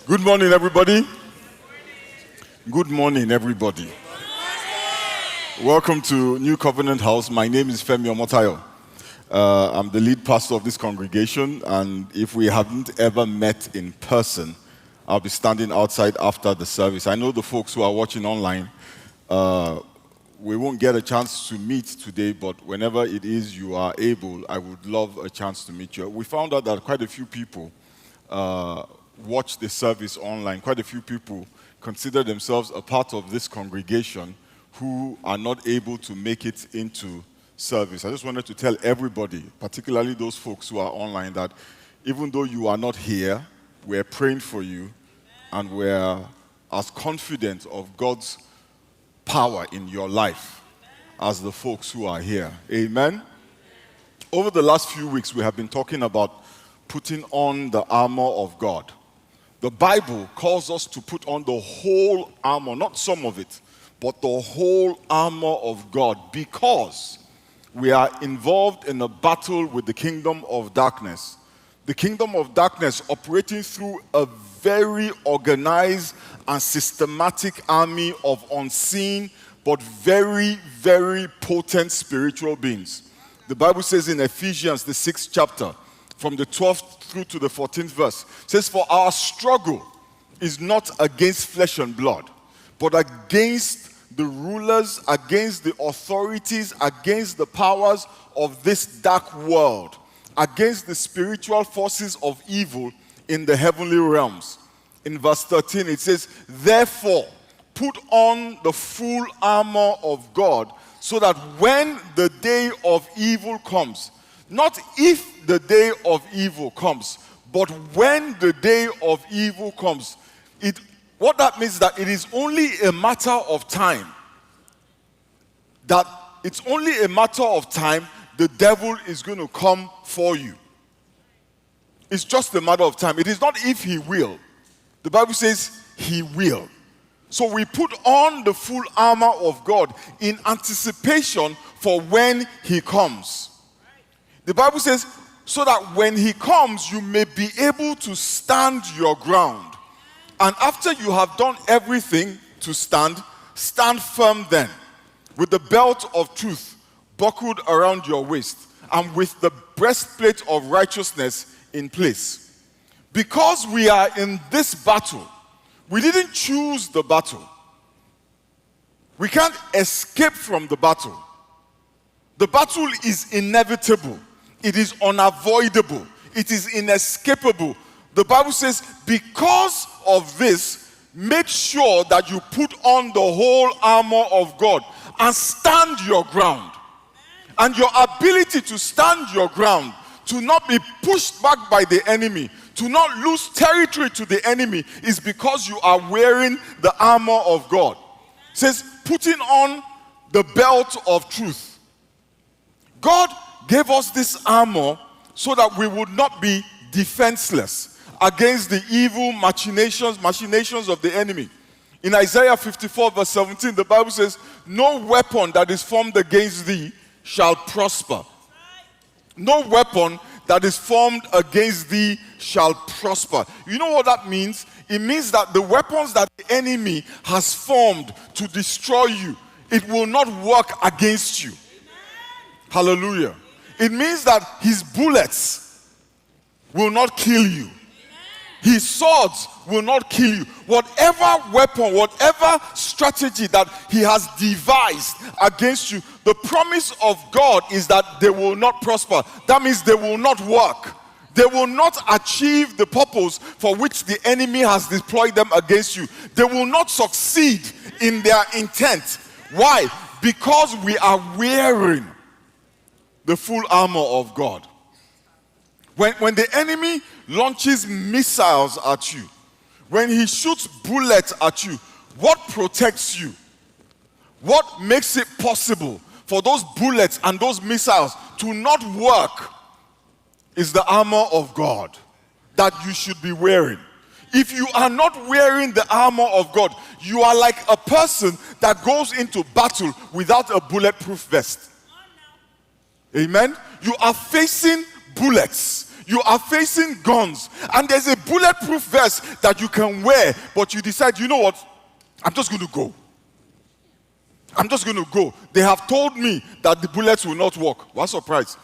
Good morning, everybody. Good morning, everybody. Welcome to New Covenant House. My name is Femi Omotayo. I'm the lead pastor of this congregation, and if we haven't ever met in person, I'll be standing outside after the service. I know the folks who are watching online, we won't get a chance to meet today, but whenever it is you are able, I would love a chance to meet you. We found out that quite a few people watch the service online. Quite a few people consider themselves a part of this congregation who are not able to make it into service. I just wanted to tell everybody, particularly those folks who are online, that even though you are not here, we're praying for you and we're as confident of God's power in your life as the folks who are here. Amen? Over the last few weeks, we have been talking about putting on the armor of God. The Bible calls us to put on the whole armor, not some of it, but the whole armor of God, because we are involved in a battle with the kingdom of darkness. The kingdom of darkness operating through a very organized and systematic army of unseen but very, very potent spiritual beings. The Bible says in Ephesians, the 6th chapter, from the 12th through to the 14th verse, says, "For our struggle is not against flesh and blood, but against the rulers, against the authorities, against the powers of this dark world, against the spiritual forces of evil in the heavenly realms." In verse 13, it says, "Therefore, put on the full armor of God, so that when the day of evil comes," not if the day of evil comes, but when the day of evil comes. What that means is that it is only a matter of time. That it's only a matter of time the devil is going to come for you. It's just a matter of time. It is not if he will. The Bible says he will. So we put on the full armor of God in anticipation for when he comes. The Bible says, so that when he comes, you may be able to stand your ground. And after you have done everything to stand, stand firm then, with the belt of truth buckled around your waist, and with the breastplate of righteousness in place. Because we are in this battle, we didn't choose the battle. We can't escape from the battle. The battle is inevitable. It is unavoidable. It is inescapable. The Bible says, because of this, make sure that you put on the whole armor of God and stand your ground. And your ability to stand your ground, to not be pushed back by the enemy, to not lose territory to the enemy, is because you are wearing the armor of God. It says, putting on the belt of truth. God gave us this armor so that we would not be defenseless against the evil machinations of the enemy. In Isaiah 54 verse 17, the Bible says, "No weapon that is formed against thee shall prosper." No weapon that is formed against thee shall prosper. You know what that means? It means that the weapons that the enemy has formed to destroy you, it will not work against you. Hallelujah. It means that his bullets will not kill you. His swords will not kill you. Whatever weapon, whatever strategy that he has devised against you, the promise of God is that they will not prosper. That means they will not work. They will not achieve the purpose for which the enemy has deployed them against you. They will not succeed in their intent. Why? Because we are wearing the full armor of God. When the enemy launches missiles at you, when he shoots bullets at you, what protects you? What makes it possible for those bullets and those missiles to not work is the armor of God that you should be wearing. If you are not wearing the armor of God, you are like a person that goes into battle without a bulletproof vest. Amen? You are facing bullets. You are facing guns, and there's a bulletproof vest that you can wear, but you decide, you know what? I'm just going to go. I'm just going to go. They have told me that the bullets will not work. What surprise?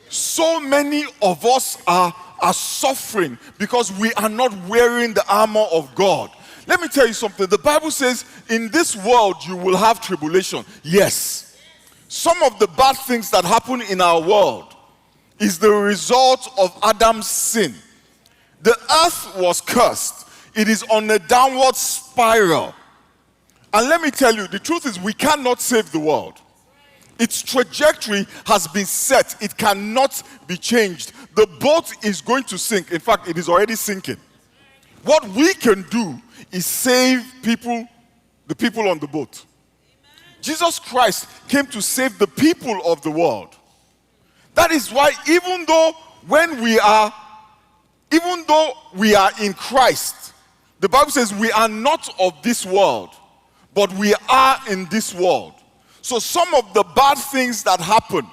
So many of us are suffering because we are not wearing the armor of God. Let me tell you something. The Bible says, in this world you will have tribulation. Yes. Some of the bad things that happen in our world is the result of Adam's sin. The earth was cursed. It is on a downward spiral. And let me tell you, the truth is we cannot save the world. Its trajectory has been set. It cannot be changed. The boat is going to sink. In fact, it is already sinking. What we can do is save people, the people on the boat. Jesus Christ came to save the people of the world. That is why even though we are in Christ, the Bible says we are not of this world, but we are in this world. So some of the bad things that happen,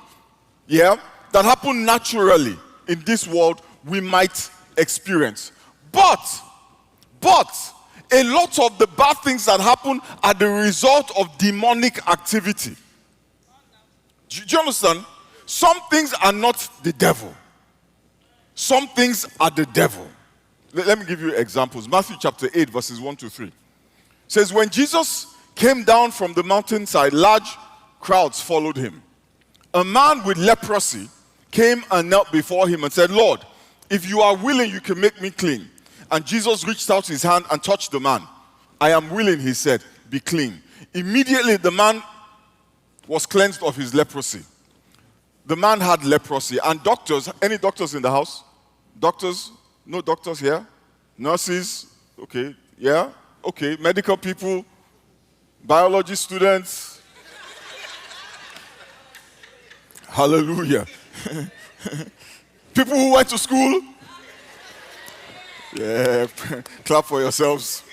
that happen naturally in this world, we might experience. But a lot of the bad things that happen are the result of demonic activity. Do you understand? Some things are not the devil. Some things are the devil. Let me give you examples. Matthew chapter 8, verses 1 to 3. It says, when Jesus came down from the mountainside, large crowds followed him. A man with leprosy came and knelt before him and said, Lord, if you are willing, you can make me clean. And Jesus reached out his hand and touched the man. I am willing, he said, be clean. Immediately the man was cleansed of his leprosy. The man had leprosy. And doctors, any doctors in the house? Doctors? No doctors here? Nurses? Okay, yeah? Okay, medical people? Biology students? Hallelujah. People who went to school? Yeah, clap for yourselves.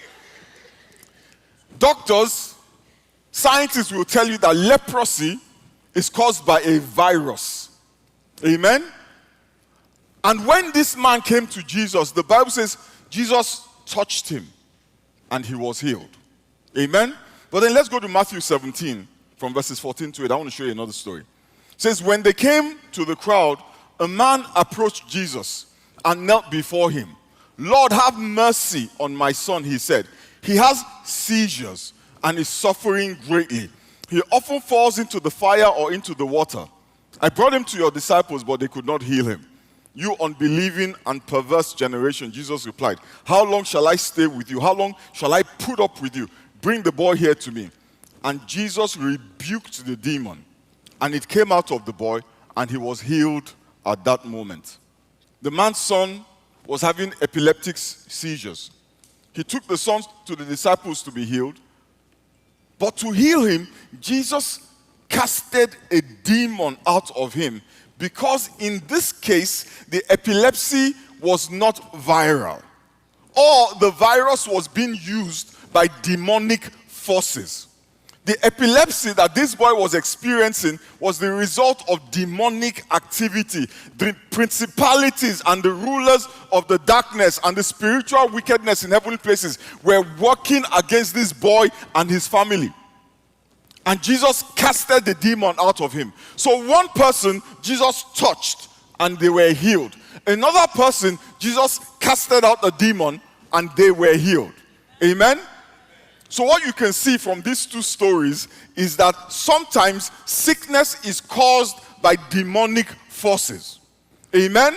Doctors, scientists will tell you that leprosy is caused by a virus. Amen? And when this man came to Jesus, the Bible says Jesus touched him and he was healed. Amen? But then let's go to Matthew 17 from verses 14 to 8. I want to show you another story. It says, when they came to the crowd, a man approached Jesus and knelt before him. Lord, have mercy on my son, he said. He has seizures and is suffering greatly. He often falls into the fire or into the water. I brought him to your disciples, but they could not heal him. You unbelieving and perverse generation, Jesus replied, how long shall I stay with you? How long shall I put up with you? Bring the boy here to me. And Jesus rebuked the demon, and it came out of the boy, and he was healed at that moment. The man's son was having epileptic seizures. He took the son to the disciples to be healed. But to heal him, Jesus casted a demon out of him, because in this case, the epilepsy was not viral, or the virus was being used by demonic forces. The epilepsy that this boy was experiencing was the result of demonic activity. The principalities and the rulers of the darkness and the spiritual wickedness in heavenly places were working against this boy and his family. And Jesus casted the demon out of him. So one person Jesus touched and they were healed. Another person Jesus casted out the demon and they were healed. Amen? So what you can see from these two stories is that sometimes sickness is caused by demonic forces. Amen?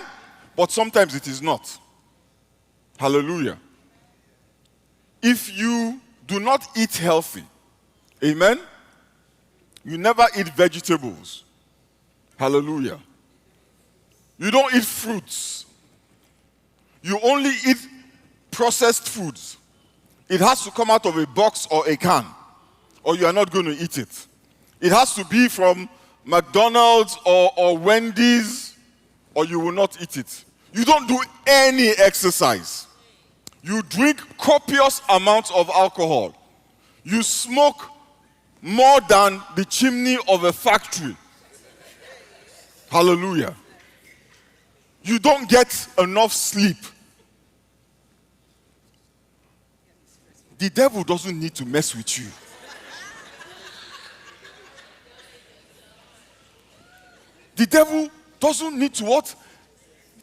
But sometimes it is not. Hallelujah. If you do not eat healthy, amen, you never eat vegetables. Hallelujah. You don't eat fruits. You only eat processed foods. It has to come out of a box or a can, or you are not going to eat it. It has to be from McDonald's or Wendy's, or you will not eat it. You don't do any exercise. You drink copious amounts of alcohol. You smoke more than the chimney of a factory. Hallelujah. You don't get enough sleep. The devil doesn't need to mess with you. The devil doesn't need to what?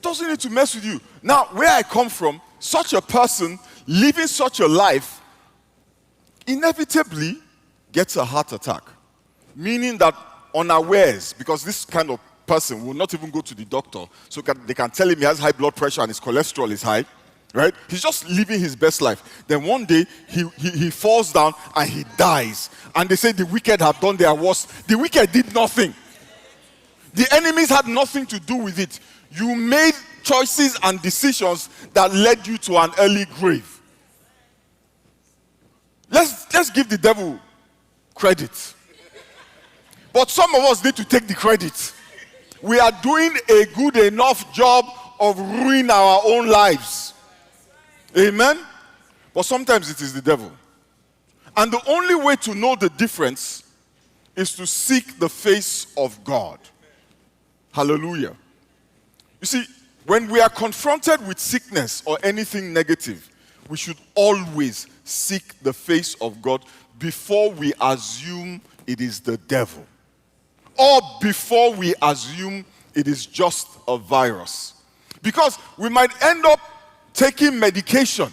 Doesn't need to mess with you. Now, where I come from, such a person living such a life inevitably gets a heart attack. Meaning that unawares, because this kind of person will not even go to the doctor, so they can tell him he has high blood pressure and his cholesterol is high, right? He's just living his best life. Then one day, he falls down and he dies. And they say the wicked have done their worst. The wicked did nothing. The enemies had nothing to do with it. You made choices and decisions that led you to an early grave. Let's give the devil credit. But some of us need to take the credit. We are doing a good enough job of ruining our own lives. Amen? But sometimes it is the devil. And the only way to know the difference is to seek the face of God. Hallelujah. You see, when we are confronted with sickness or anything negative, we should always seek the face of God before we assume it is the devil. Or before we assume it is just a virus. Because we might end up taking medication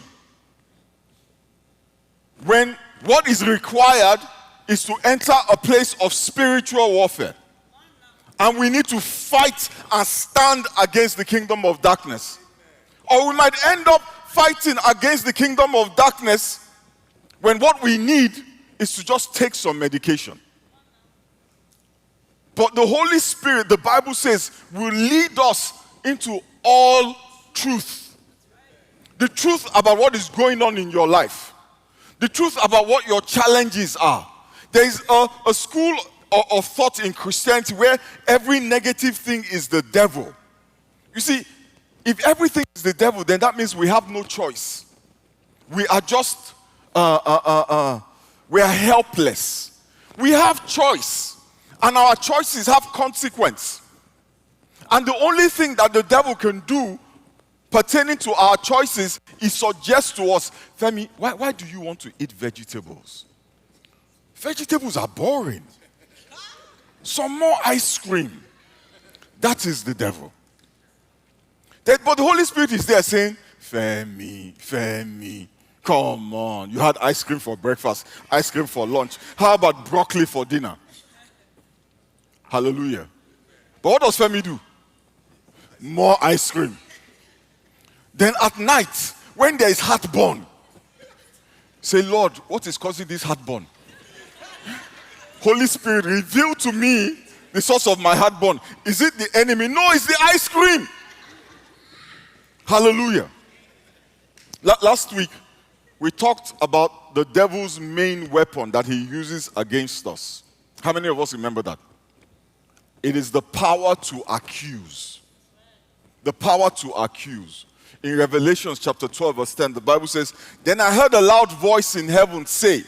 when what is required is to enter a place of spiritual warfare. And we need to fight and stand against the kingdom of darkness. Or we might end up fighting against the kingdom of darkness when what we need is to just take some medication. But the Holy Spirit, the Bible says, will lead us into all truth. The truth about what is going on in your life. The truth about what your challenges are. There is a school of thought in Christianity where every negative thing is the devil. You see, if everything is the devil, then that means we have no choice. We are just, we are helpless. We have choice, and our choices have consequence. And the only thing that the devil can do pertaining to our choices is suggest to us, Femi, why do you want to eat vegetables? Vegetables are boring. Some more ice cream. That is the devil. But the Holy Spirit is there saying, Femi, come on. You had ice cream for breakfast, ice cream for lunch. How about broccoli for dinner? Hallelujah. But what does Femi do? More ice cream. Then at night, when there is heartburn, say, Lord, what is causing this heartburn? Holy Spirit, reveal to me the source of my heartburn. Is it the enemy? No, it's the ice cream. Hallelujah. Last week, we talked about the devil's main weapon that he uses against us. How many of us remember that? It is the power to accuse. The power to accuse. In Revelations chapter 12, verse 10, the Bible says, Then I heard a loud voice in heaven say,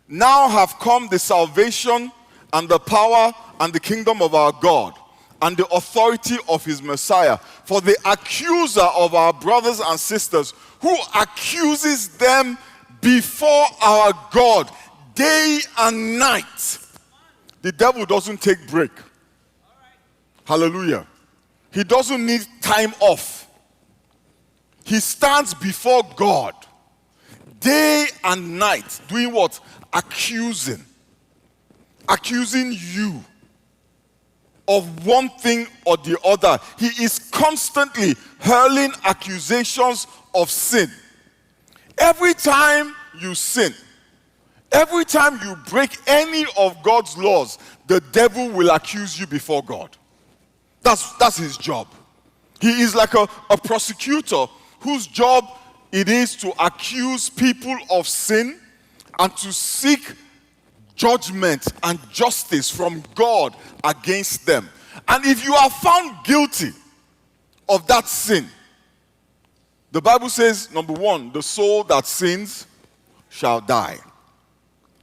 Now have come the salvation and the power and the kingdom of our God and the authority of his Messiah. For the accuser of our brothers and sisters, who accuses them before our God day and night. The devil doesn't take break. Hallelujah. He doesn't need time off. He stands before God day and night doing what? Accusing you of one thing or the other. He is constantly hurling accusations of sin. Every time you sin, every time you break any of God's laws, the devil will accuse you before God. That's his job. He is like a prosecutor whose job it is to accuse people of sin and to seek judgment and justice from God against them. And if you are found guilty of that sin, the Bible says, number one, the soul that sins shall die.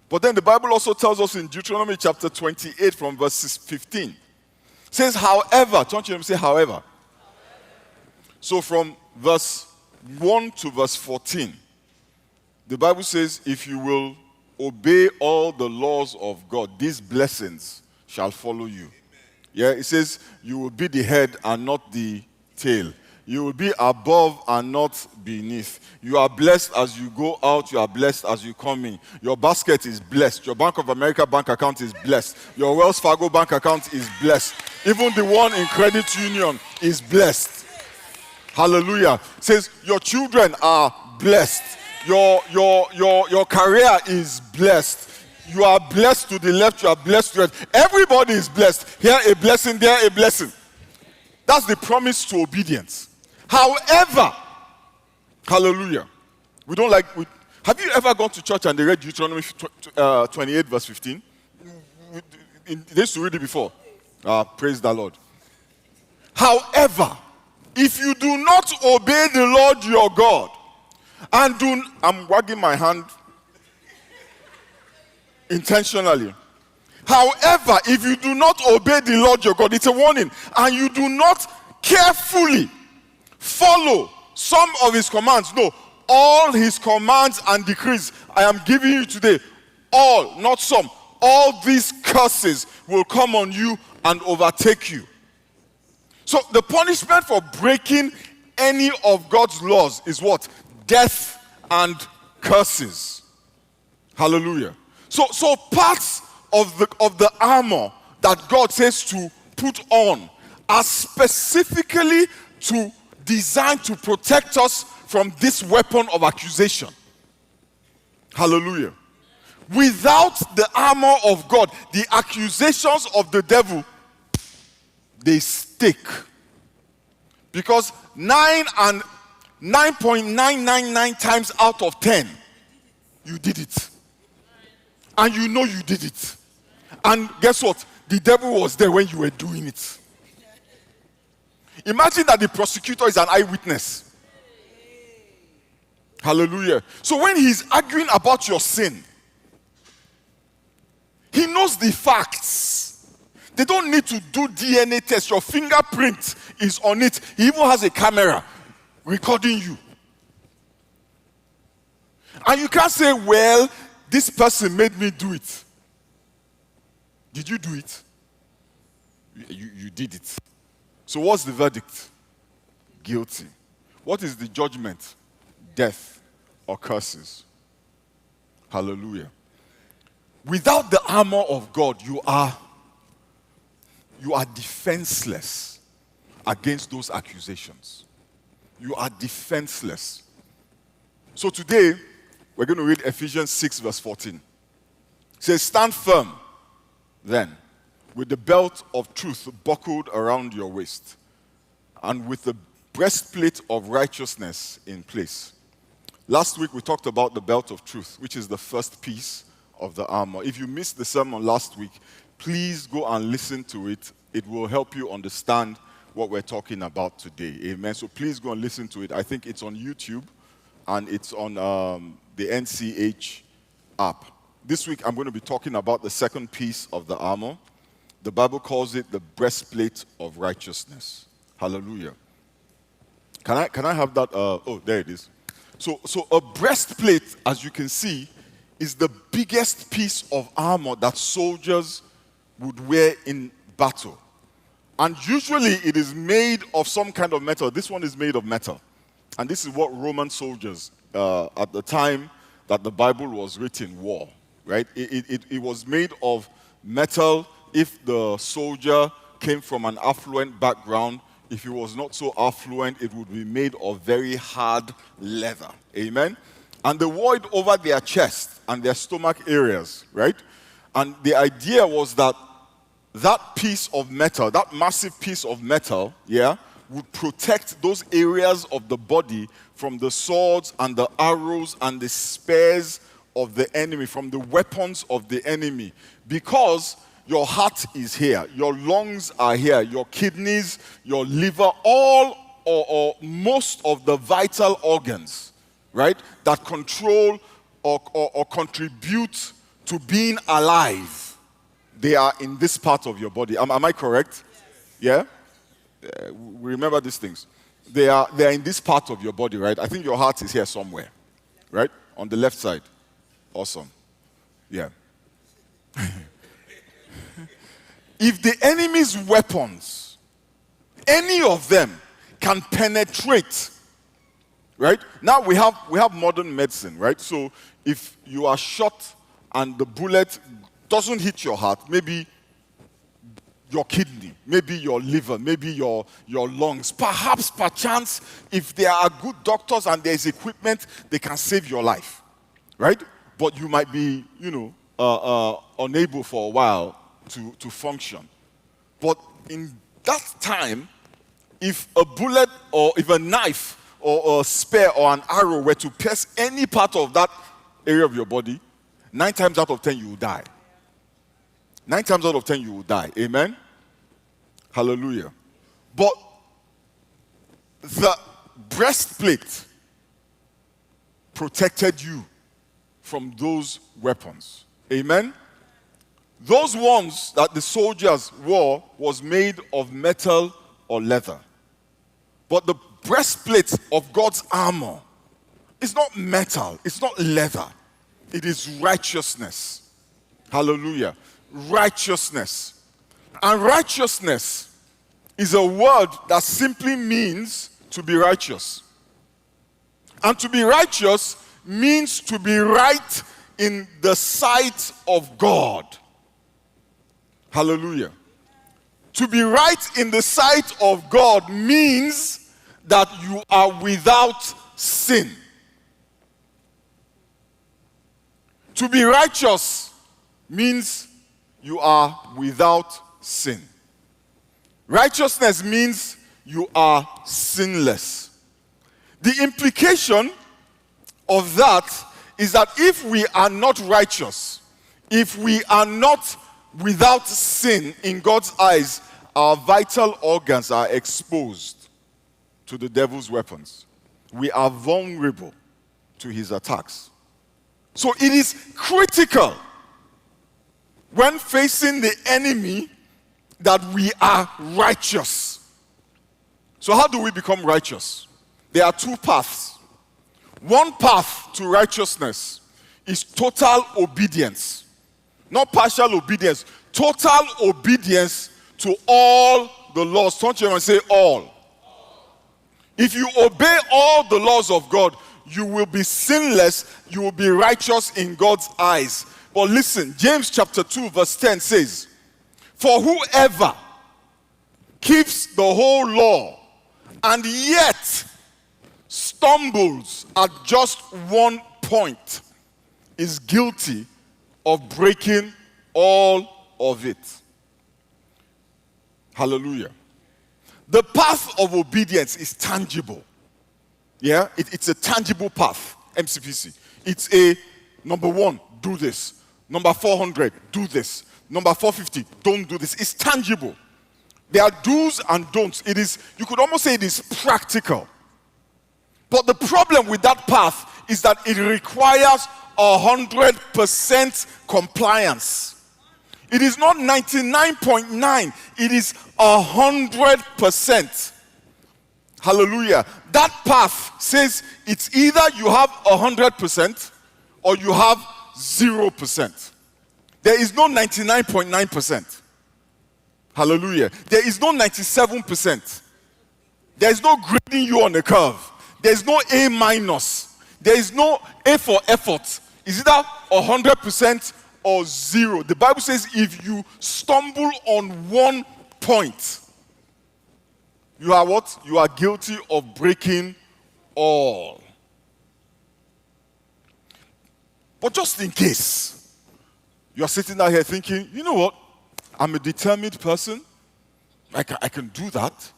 But then the Bible also tells us in Deuteronomy chapter 28 from verses 15. It says, however, don't you say however? So from verse 1 to verse 14, the Bible says, if you will obey all the laws of God, these blessings shall follow you. Yeah, it says, you will be the head and not the tail. You will be above and not beneath. You are blessed as you go out. You are blessed as you come in. Your basket is blessed. Your Bank of America bank account is blessed. Your Wells Fargo bank account is blessed. Even the one in credit union is blessed. Hallelujah. It says your children are blessed. Your career is blessed. You are blessed to the left. You are blessed to the right. Everybody is blessed. Here a blessing, there a blessing. That's the promise to obedience. However, hallelujah, have you ever gone to church and they read Deuteronomy 28 verse 15? They used to read it before. Praise the Lord. However, if you do not obey the Lord your God, I'm wagging my hand intentionally. However, if you do not obey the Lord your God, it's a warning, and you do not carefully follow some of his commands, no, all his commands and decrees I am giving you today, all, not some, all these curses will come on you and overtake you. So the punishment for breaking any of God's laws is what? Death and curses. Hallelujah. So parts of the armor that God says to put on are specifically designed to protect us from this weapon of accusation. Hallelujah. Without the armor of God, the accusations of the devil, they stick. Because 9.999 times out of 10, you did it. And you know you did it. And guess what? The devil was there when you were doing it. Imagine that the prosecutor is an eyewitness. Hallelujah. So when he's arguing about your sin, he knows the facts. They don't need to do DNA test. Your fingerprint is on it. He even has a camera recording you. And you can't say, well, this person made me do it. Did you do it? You did it. So what's the verdict? Guilty. What is the judgment? Death or curses. Hallelujah. Without the armor of God, you are defenseless against those accusations. You are defenseless. So today, we're going to read Ephesians 6 verse 14. It says, stand firm then, with the belt of truth buckled around your waist, and with the breastplate of righteousness in place. Last week we talked about the belt of truth, which is the first piece of the armor. If you missed the sermon last week, please go and listen to it. It will help you understand what we're talking about today. Amen. So please go and listen to it. I think it's on YouTube and it's on the NCH app. This week I'm going to be talking about the second piece of the armor. The Bible calls it the breastplate of righteousness. Hallelujah. Can I have that? Oh, there it is. So a breastplate, as you can see, is the biggest piece of armor that soldiers would wear in battle. And usually it is made of some kind of metal. This one is made of metal. And this is what Roman soldiers, at the time that the Bible was written, wore. Right? It was made of metal. If the soldier came from an affluent background, if he was not so affluent, it would be made of very hard leather. Amen? And they wore it over their chest and their stomach areas, right? And the idea was that piece of metal, that massive piece of metal, would protect those areas of the body from the swords and the arrows and the spears of the enemy, from the weapons of the enemy. Because your heart is here, your lungs are here, your kidneys, your liver, all or most of the vital organs, right, that control or contribute to being alive, they are in this part of your body. Am I correct? Yes. Yeah? We remember these things. They are in this part of your body, right? I think your heart is here somewhere, right? On the left side. Awesome. Yeah. If the enemy's weapons, any of them, can penetrate, right? Now we have modern medicine, right? So if you are shot and the bullet doesn't hit your heart, maybe your kidney, maybe your liver, maybe your lungs, perhaps, perchance, if there are good doctors and there is equipment, they can save your life, right? But you might be, unable for a while to function. But in that time, if a bullet or if a knife or a spear or an arrow were to pierce any part of that area of your body, 9 times out of 10 you will die. 9 times out of 10 you will die. Amen? Hallelujah. But the breastplate protected you from those weapons. Amen? Those ones that the soldiers wore was made of metal or leather. But the breastplate of God's armor is not metal, it's not leather. It is righteousness. Hallelujah. Righteousness. And righteousness is a word that simply means to be righteous. And to be righteous means to be right in the sight of God. Hallelujah. To be right in the sight of God means that you are without sin. To be righteous means you are without sin. Righteousness means you are sinless. The implication of that is that if we are not righteous, if we are not without sin in God's eyes, our vital organs are exposed to the devil's weapons. We are vulnerable to his attacks. So it is critical when facing the enemy that we are righteous. So how do we become righteous? There are 2 paths. One path to righteousness is total obedience. Not partial obedience. Total obedience to all the laws. Don't you ever say all. If you obey all the laws of God, you will be sinless, you will be righteous in God's eyes. But listen, James chapter 2 verse 10 says, for whoever keeps the whole law and yet stumbles at just one point is guilty of breaking all of it. Hallelujah. The path of obedience is tangible. Yeah, it's a tangible path, MCPC. It's a, number 1, do this. Number 400, do this. Number 450, don't do this. It's tangible. There are do's and don'ts. It is, you could almost say it is practical. But the problem with that path is that it requires 100% compliance. It is not 99.9, it is 100%. Hallelujah. That path says it's either you have 100% or you have 0%. There is no 99.9%. Hallelujah. There is no 97%. There is no grading you on a curve. There is no A minus. There is no A for effort. Is either 100% or 0. The Bible says if you stumble on one point, you are what? You are guilty of breaking all. But just in case, you are sitting out here thinking, you know what? I'm a determined person. I can do that.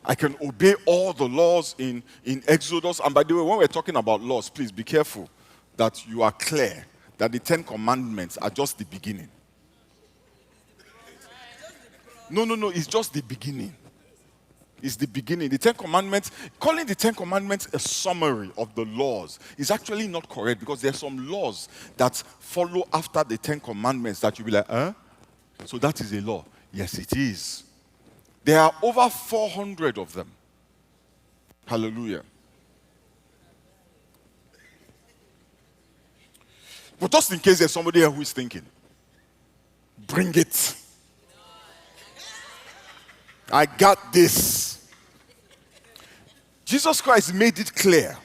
I can obey all the laws in Exodus. And by the way, when we're talking about laws, please be careful that you are clear that the 10 commandments are just the beginning. No, it's just the beginning. is the beginning. The Ten Commandments, calling the Ten Commandments a summary of the laws is actually not correct, because there are some laws that follow after the Ten Commandments that you'll be like, huh? So that is a law. Yes, it is. There are over 400 of them. Hallelujah. But just in case there's somebody here who is thinking, bring it. I got this. Jesus Christ made it clear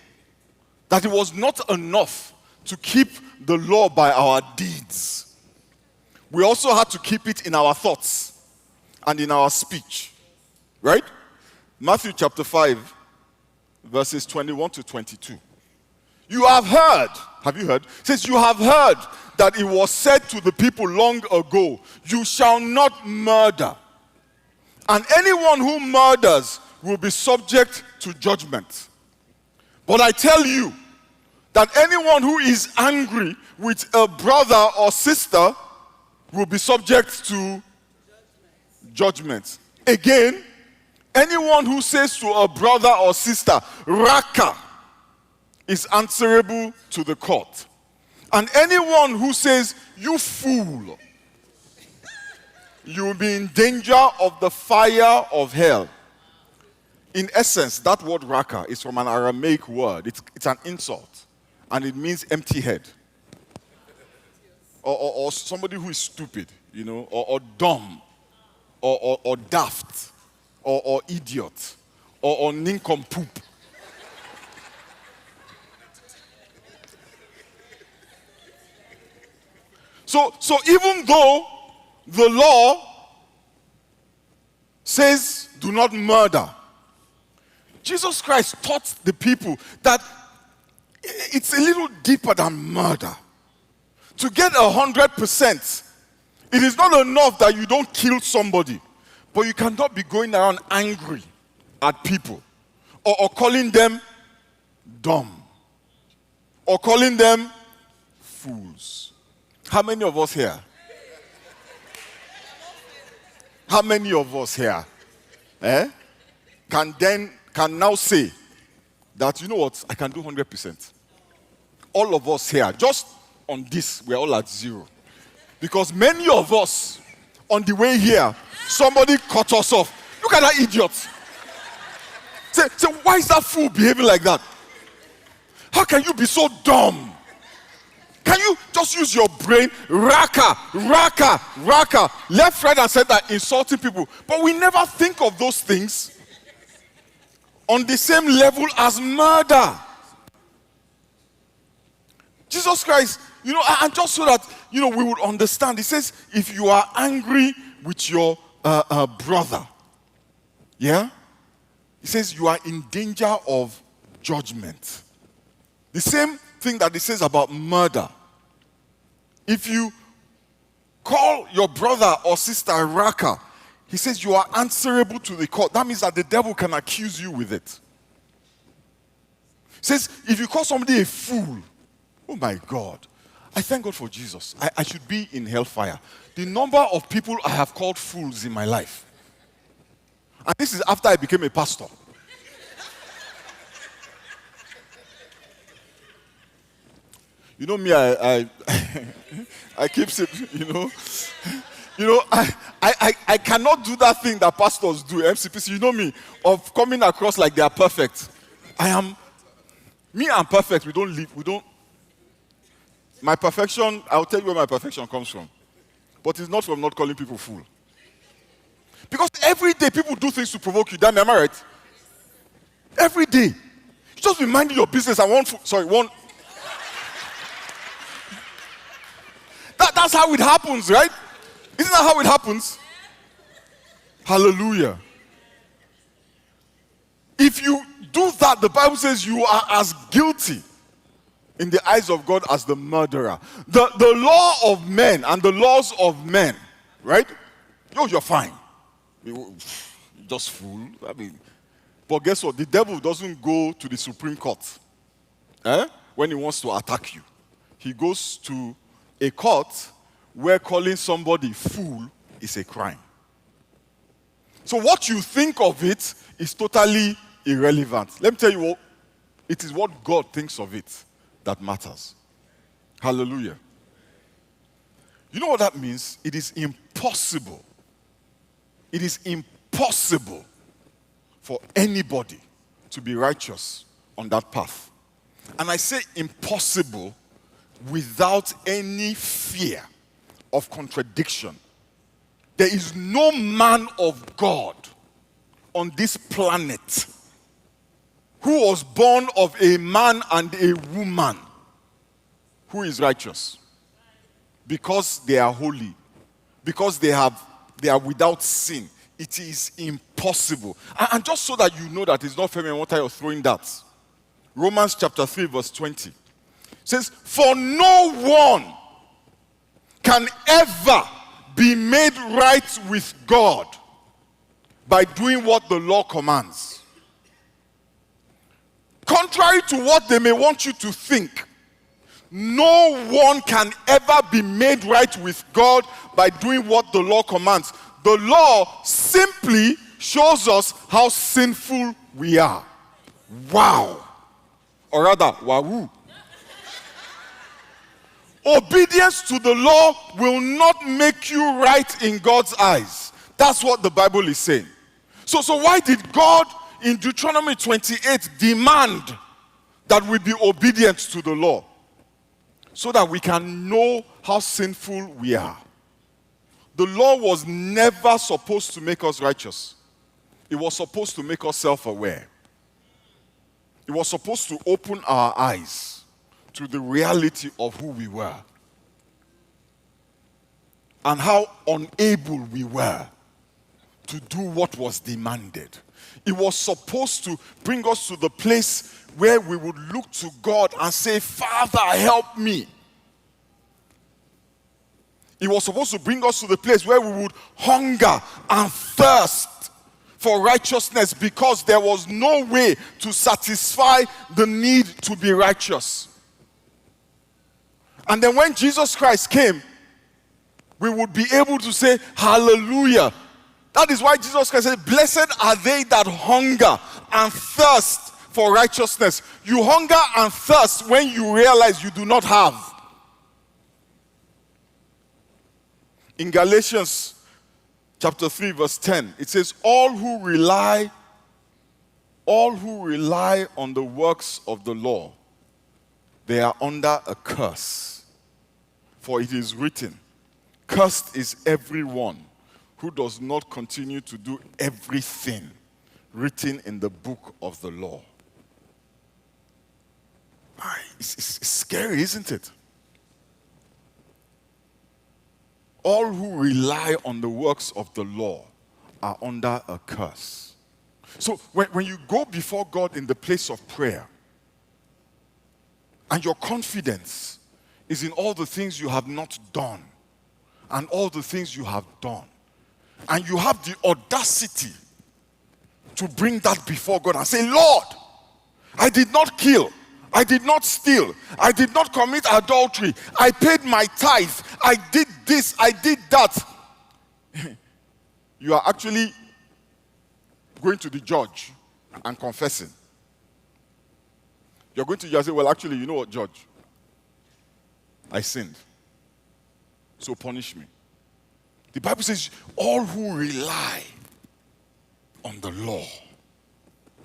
that it was not enough to keep the law by our deeds. We also had to keep it in our thoughts and in our speech. Right? Matthew chapter 5, verses 21 to 22. You have heard, have you heard? It says, you have heard that it was said to the people long ago, you shall not murder. And anyone who murders will be subject to judgment. But I tell you that anyone who is angry with a brother or sister will be subject to judgment. Again, anyone who says to a brother or sister, Raka, is answerable to the court. And anyone who says, you fool, you will be in danger of the fire of hell. In essence, that word Raka is from an Aramaic word. It's an insult, and it means empty head. Or somebody who is stupid, you know, or dumb, or daft, or idiot, or nincompoop. So even though the law says do not murder, Jesus Christ taught the people that it's a little deeper than murder. To get 100%, it is not enough that you don't kill somebody, but you cannot be going around angry at people, or calling them dumb, or calling them fools. How many of us here? How many of us here can now say that, you know what, I can do 100%. All of us here, just on this, we're all at 0. Because many of us, on the way here, somebody cut us off. Look at that idiot. Say, why is that fool behaving like that? How can you be so dumb? Can you just use your brain? Raka, left, right, and center, insulting people. But we never think of those things on the same level as murder. Jesus Christ, you know, and just so that, you know, we would understand, he says, if you are angry with your brother, yeah? He says you are in danger of judgment. The same thing that he says about murder. If you call your brother or sister Raka, he says you are answerable to the court. That means that the devil can accuse you with it. He says if you call somebody a fool, oh my God, I thank God for Jesus. I should be in hellfire. The number of people I have called fools in my life. And this is after I became a pastor. You know me, I keep saying, I cannot do that thing that pastors do, MCPC, you know me, of coming across like they are perfect. I'm perfect, we don't, my perfection, I'll tell you where my perfection comes from. But it's not from not calling people fool. Because every day people do things to provoke you, damn, am I right? Every day. You just be minding your business and one. That's how it happens, right? Isn't that how it happens? Hallelujah. If you do that, the Bible says you are as guilty in the eyes of God as the murderer. The law of men and the laws of men, right? You're fine. You just fool. But guess what? The devil doesn't go to the Supreme Court when he wants to attack you. He goes to a court where calling somebody fool is a crime. So what you think of it is totally irrelevant. Let me tell you what, it is what God thinks of it that matters. Hallelujah. You know what that means? It is impossible. It is impossible for anybody to be righteous on that path. And I say impossible without any fear of contradiction. There is no man of God on this planet who was born of a man and a woman who is righteous, because they are holy, because they are without sin. It is impossible. And just so that you know that it's not Femi Omotayo throwing that, Romans chapter 3 verse 20 says, for no one can ever be made right with God by doing what the law commands. Contrary to what they may want you to think, no one can ever be made right with God by doing what the law commands. The law simply shows us how sinful we are. Wow. Or rather, wahoo. Obedience to the law will not make you right in God's eyes. That's what the Bible is saying. So why did God in Deuteronomy 28 demand that we be obedient to the law? So that we can know how sinful we are. The law was never supposed to make us righteous. It was supposed to make us self-aware. It was supposed to open our eyes to the reality of who we were and how unable we were to do what was demanded. It was supposed to bring us to the place where we would look to God and say, Father, help me. It was supposed to bring us to the place where we would hunger and thirst for righteousness, because there was no way to satisfy the need to be righteous. And then when Jesus Christ came, we would be able to say, hallelujah. That is why Jesus Christ said, blessed are they that hunger and thirst for righteousness. You hunger and thirst when you realize you do not have. In Galatians chapter 3 verse 10, it says, all who rely on the works of the law, they are under a curse. For it is written, cursed is everyone who does not continue to do everything written in the book of the law. It's scary, isn't it? All who rely on the works of the law are under a curse. So when you go before God in the place of prayer, and your confidence is in all the things you have not done and all the things you have done, and you have the audacity to bring that before God and say, Lord, I did not kill, I did not steal, I did not commit adultery, I paid my tithe, I did this, I did that. You are actually going to the judge and confessing. You're going to just say, well, actually, you know what, judge? I sinned. So punish me. The Bible says, all who rely on the law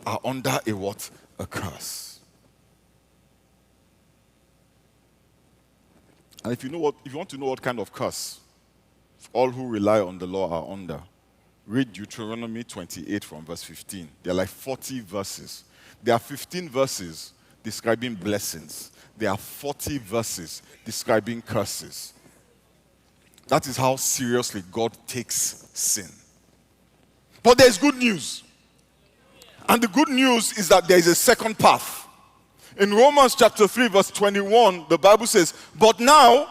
are under a what? A curse. And if you want to know what kind of curse all who rely on the law are under, read Deuteronomy 28 from verse 15. There are like 40 verses. There are 15 verses describing blessings. There are 40 verses describing curses. That is how seriously God takes sin. But there's good news. And the good news is that there is a second path. In Romans chapter 3 verse 21, the Bible says, but now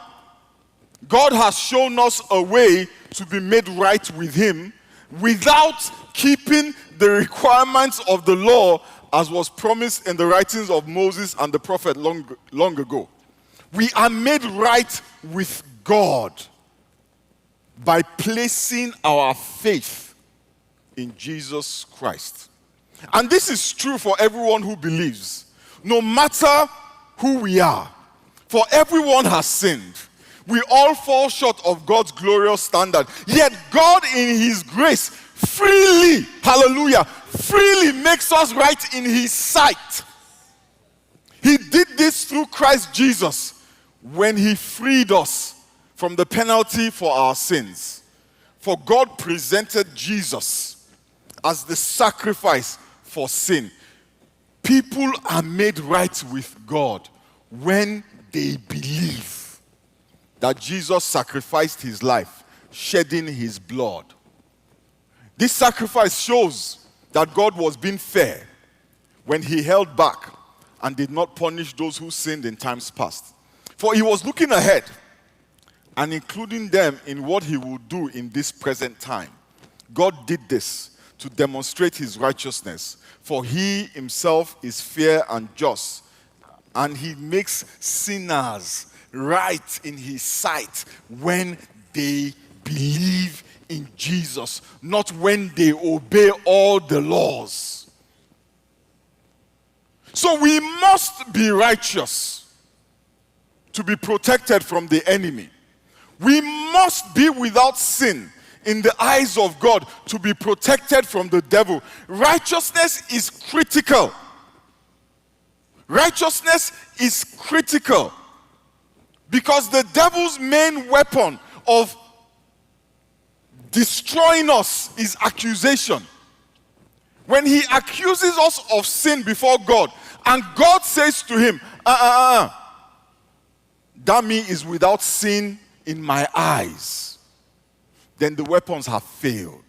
God has shown us a way to be made right with him without keeping the requirements of the law, as was promised in the writings of Moses and the prophet long ago. We are made right with God by placing our faith in Jesus Christ. And this is true for everyone who believes, no matter who we are. For everyone has sinned. We all fall short of God's glorious standard. Yet God in his grace freely, hallelujah, freely makes us right in his sight. He did this through Christ Jesus when he freed us from the penalty for our sins. For God presented Jesus as the sacrifice for sin. People are made right with God when they believe that Jesus sacrificed his life, shedding his blood. This sacrifice shows that God was being fair when he held back and did not punish those who sinned in times past. For he was looking ahead and including them in what he would do in this present time. God did this to demonstrate his righteousness, for he himself is fair and just, and he makes sinners right in his sight when they believe in Jesus, not when they obey all the laws. So we must be righteous to be protected from the enemy. We must be without sin in the eyes of God to be protected from the devil. Righteousness is critical. Righteousness is critical because the devil's main weapon of destroying us is accusation. When he accuses us of sin before God and God says to him, that me is without sin in my eyes, then the weapons have failed.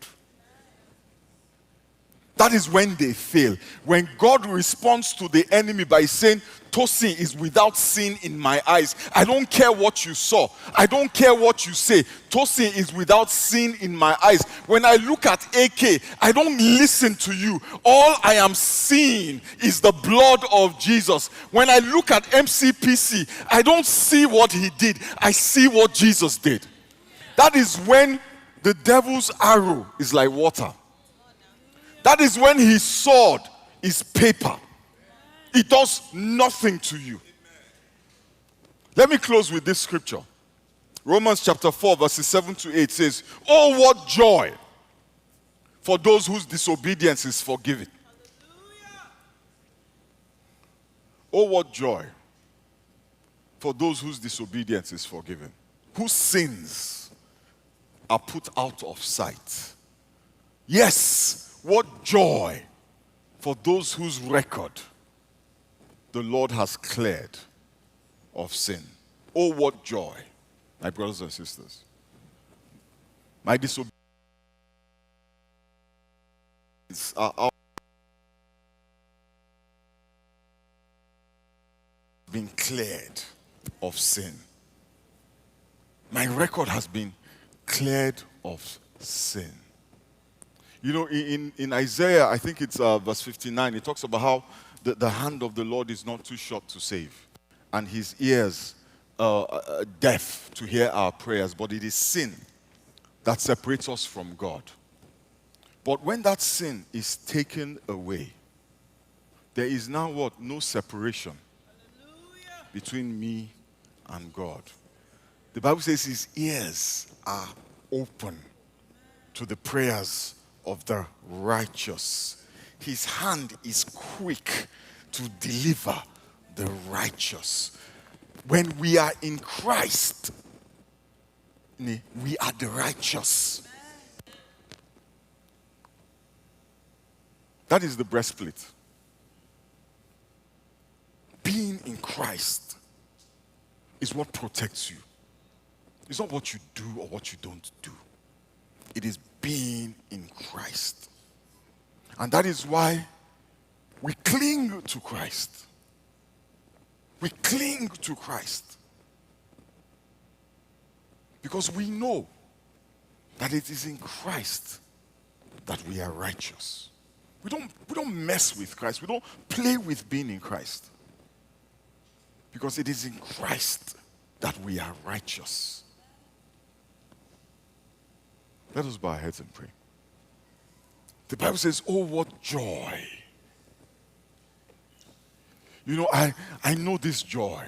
That is when they fail. When God responds to the enemy by saying, Tosin is without sin in my eyes. I don't care what you saw. I don't care what you say. Tosin is without sin in my eyes. When I look at AK, I don't listen to you. All I am seeing is the blood of Jesus. When I look at MCPC, I don't see what he did. I see what Jesus did. That is when the devil's arrow is like water. That is when his sword is paper. It does nothing to you. Let me close with this scripture. Romans chapter 4 verses 7 to 8 says, "Oh, what joy for those whose disobedience is forgiven." Oh, what joy for those whose disobedience is forgiven, whose sins are put out of sight. Yes, what joy for those whose record the Lord has cleared of sin. Oh, what joy, my brothers and sisters. My disobedience are been cleared of sin. My record has been cleared of sin. You know, in Isaiah, I think it's verse 59, it talks about how the hand of the Lord is not too short to save, and his ears deaf to hear our prayers, but it is sin that separates us from God. But when that sin is taken away, there is now what? No separation between me and God. The Bible says his ears are open to the prayers of the righteous. His hand is quick to deliver the righteous. When we are in Christ, we are the righteous. That is the breastplate. Being in Christ is what protects you. It's not what you do or what you don't do. It is being in Christ. And that is why we cling to Christ. We cling to Christ. Because we know that it is in Christ that we are righteous. We don't mess with Christ. We don't play with being in Christ. Because it is in Christ that we are righteous. Let us bow our heads and pray. The Bible says, oh, what joy. You know, I know this joy.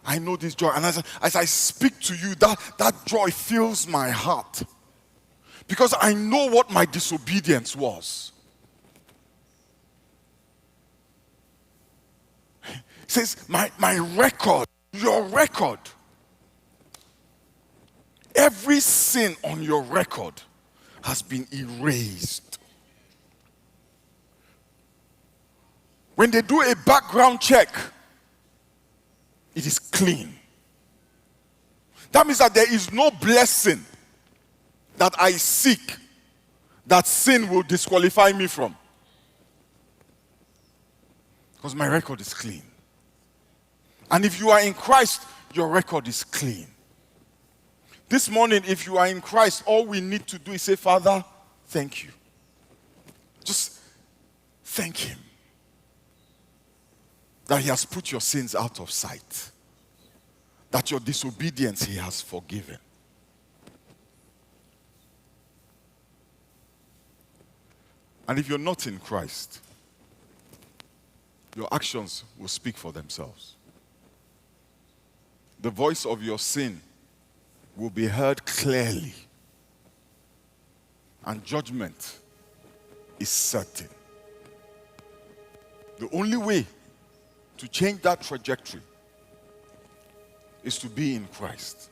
I know this joy. And as I speak to you, that joy fills my heart. Because I know what my disobedience was. It says, my record, your record. Every sin on your record has been erased. When they do a background check, it is clean. That means that there is no blessing that I seek that sin will disqualify me from. Because my record is clean. And if you are in Christ, your record is clean. This morning, if you are in Christ, all we need to do is say, Father, thank you. Just thank him that he has put your sins out of sight, that your disobedience he has forgiven. And if you're not in Christ, your actions will speak for themselves. The voice of your sin will be heard clearly, and judgment is certain. The only way to change that trajectory is to be in Christ.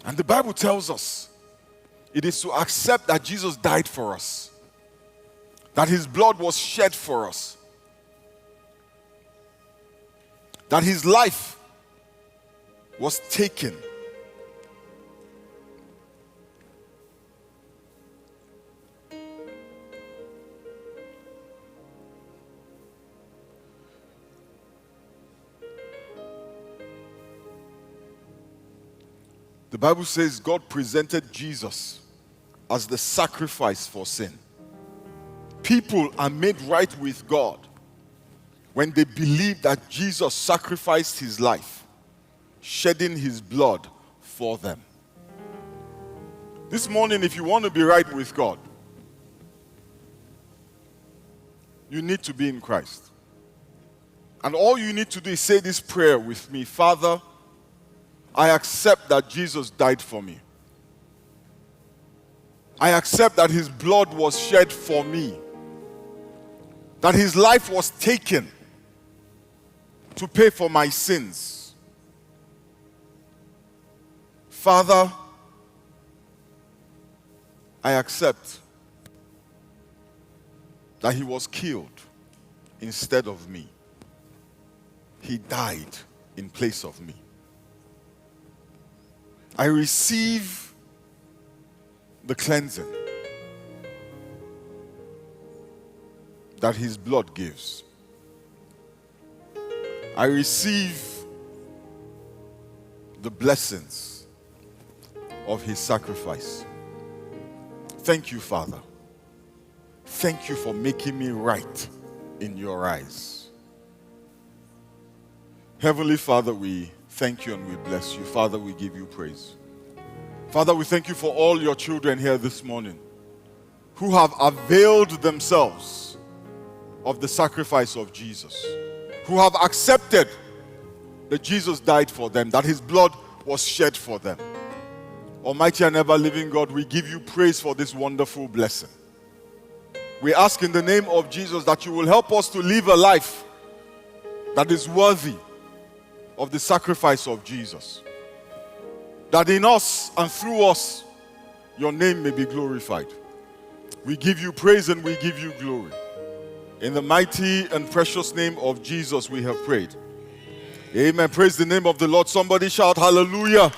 And the Bible tells us it is to accept that Jesus died for us, that his blood was shed for us, that his life was taken. The Bible says God presented Jesus as the sacrifice for sin. People are made right with God when they believe that Jesus sacrificed his life, shedding his blood for them. This morning, if you want to be right with God, you need to be in Christ. And all you need to do is say this prayer with me. Father, I accept that Jesus died for me. I accept that his blood was shed for me, that his life was taken to pay for my sins. Father, I accept that he was killed instead of me. He died in place of me. I receive the cleansing that his blood gives. I receive the blessings of his sacrifice. Thank you, Father. Thank you for making me right in your eyes. Heavenly Father, we thank you and we bless you. Father, we give you praise. Father, we thank you for all your children here this morning who have availed themselves of the sacrifice of Jesus, who have accepted that Jesus died for them, that his blood was shed for them. Almighty and ever-living God, we give you praise for this wonderful blessing. We ask in the name of Jesus that you will help us to live a life that is worthy of the sacrifice of Jesus. That in us and through us, your name may be glorified. We give you praise and we give you glory. In the mighty and precious name of Jesus we have prayed. Amen. Praise the name of the Lord. Somebody shout hallelujah.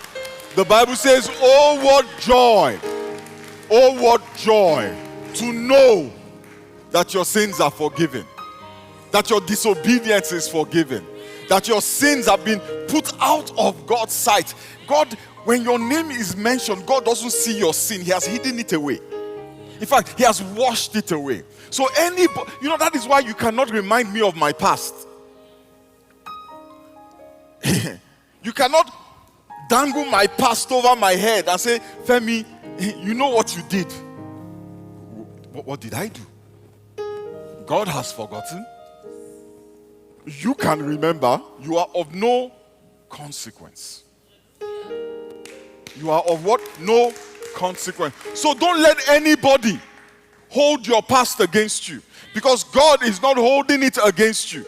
The Bible says, oh what joy to know that your sins are forgiven, that your disobedience is forgiven, that your sins have been put out of God's sight. God, when your name is mentioned, God doesn't see your sin. He has hidden it away. In fact, he has washed it away. So that is why you cannot remind me of my past. You cannot dangle my past over my head and say, Femi, you know what you did. What did I do? God has forgotten. You can remember. You are of no consequence. You are of what? No consequence. So don't let anybody hold your past against you, because God is not holding it against you.